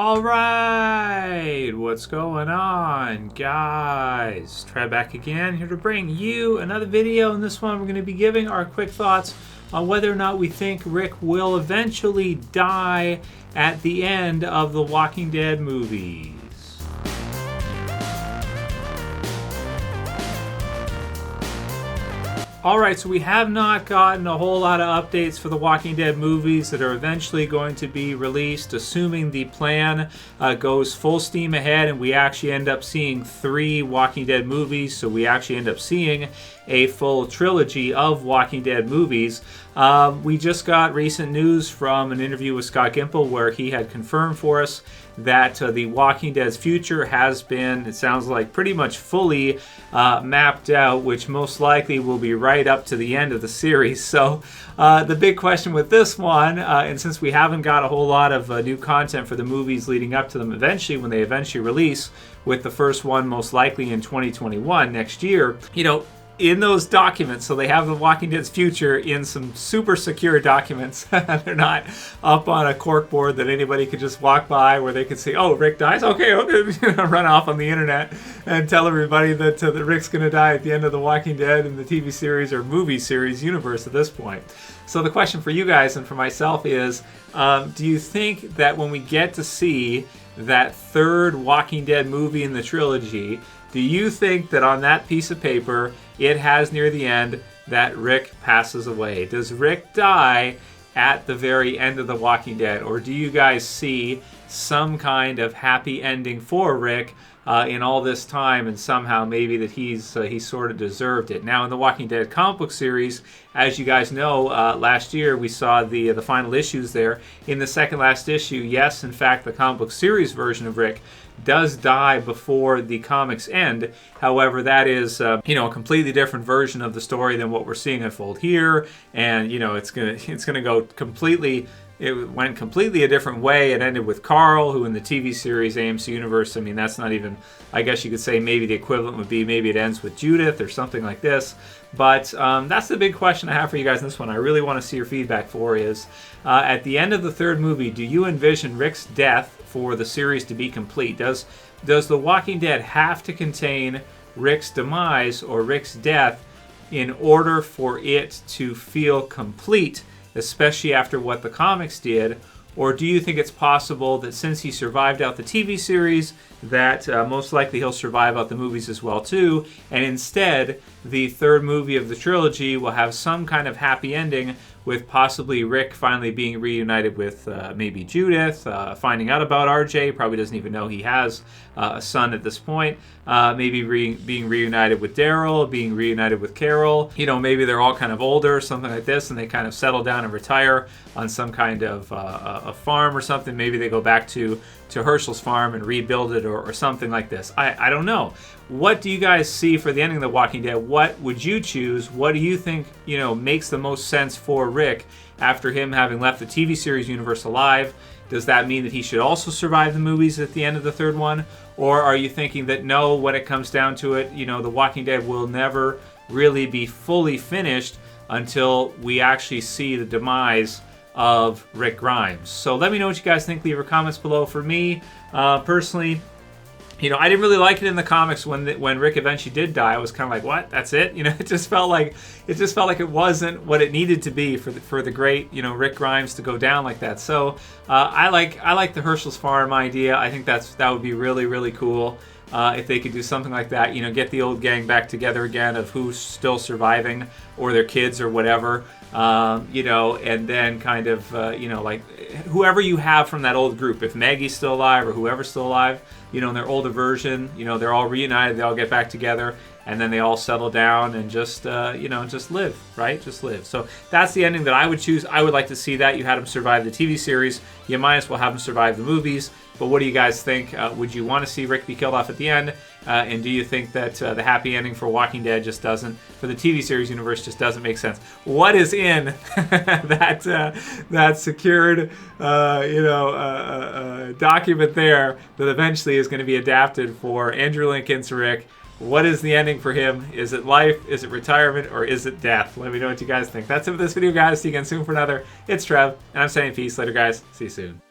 All right, what's going on, guys? Trev back again, here to bring you another video. In this one, we're going to be giving our quick thoughts on whether or not we think Rick will eventually die at the end of the Walking Dead movies. Alright, so we have not gotten a whole lot of updates for the Walking Dead movies that are eventually going to be released, assuming the plan goes full steam ahead and we actually end up seeing 3 Walking Dead movies, so we actually end up seeing a full trilogy of Walking Dead movies. We just got recent news from an interview with Scott Gimple where he had confirmed for us that the Walking Dead's future has been, it sounds like, pretty much fully mapped out, which most likely will be right up to the end of the series. So the big question with this one, and since we haven't got a whole lot of new content for the movies leading up to them eventually, when they eventually release, with the first one most likely in 2021, next year, you know, in those documents, so they have the Walking Dead's future in some super secure documents. They're not up on a corkboard that anybody could just walk by where they could say, oh, Rick dies? Okay, run off on the internet and tell everybody that Rick's going to die at the end of the Walking Dead in the TV series or movie series universe at this point. So the question for you guys and for myself is, do you think that when we get to see that third Walking Dead movie in the trilogy, do you think that on that piece of paper it has near the end that Rick passes away? Does Rick die at the very end of The Walking Dead? Or do you guys see some kind of happy ending for Rick in all this time, and somehow maybe that he sort of deserved it? Now, in the Walking Dead comic book series, as you guys know, last year we saw the final issues there. In the second last issue, yes, in fact, the comic book series version of Rick does die before the comics end. However, that is a completely different version of the story than what we're seeing unfold here, and it's gonna go completely. It went completely a different way. It ended with Carl, who in the TV series AMC Universe, I mean, that's not even, I guess you could say maybe the equivalent would be maybe it ends with Judith or something like this. But that's the big question I have for you guys in this one. I really want to see your feedback for is, at the end of the third movie, do you envision Rick's death for the series to be complete? Does The Walking Dead have to contain Rick's demise or Rick's death in order for it to feel complete, especially after what the comics did? Or do you think it's possible that since he survived out the TV series, that most likely he'll survive out the movies as well too, and instead the third movie of the trilogy will have some kind of happy ending with possibly Rick finally being reunited with maybe Judith, finding out about RJ, probably doesn't even know he has a son at this point, maybe being reunited with Daryl, being reunited with Carol, maybe they're all kind of older, something like this, and they kind of settle down and retire on some kind of a farm or something. Maybe they go back to Herschel's farm and rebuild it or something like this. I don't know. What do you guys see for the ending of The Walking Dead? What would you choose? What do you think, makes the most sense for Rick after him having left the TV series universe alive? Does that mean that he should also survive the movies at the end of the third one? Or are you thinking that no, when it comes down to it, The Walking Dead will never really be fully finished until we actually see the demise of Rick Grimes? So let me know what you guys think. Leave your comments below. For me, personally, I didn't really like it in the comics when Rick eventually did die. I was kind of like, what? That's it? It just felt like it wasn't what it needed to be for the great Rick Grimes to go down like that. So I like the Herschel's farm idea. I think that would be really, really cool. If they could do something like that, get the old gang back together again of who's still surviving or their kids or whatever, and then kind of, like whoever you have from that old group, if Maggie's still alive or whoever's still alive, in their older version, they're all reunited, they all get back together, and then they all settle down and just live, right? Just live. So that's the ending that I would choose. I would like to see that. You had him survive the TV series. You might as well have him survive the movies. But what do you guys think? Would you want to see Rick be killed off at the end? And do you think that the happy ending for Walking Dead just doesn't, for the TV series universe, just doesn't make sense? What is in that secured, document there that eventually is going to be adapted for Andrew Lincoln's Rick? What is the ending for him? Is it life? Is it retirement? Or is it death? Let me know what you guys think. That's it for this video, guys. See you again soon for another. It's Trev, and I'm saying peace. Later, guys. See you soon.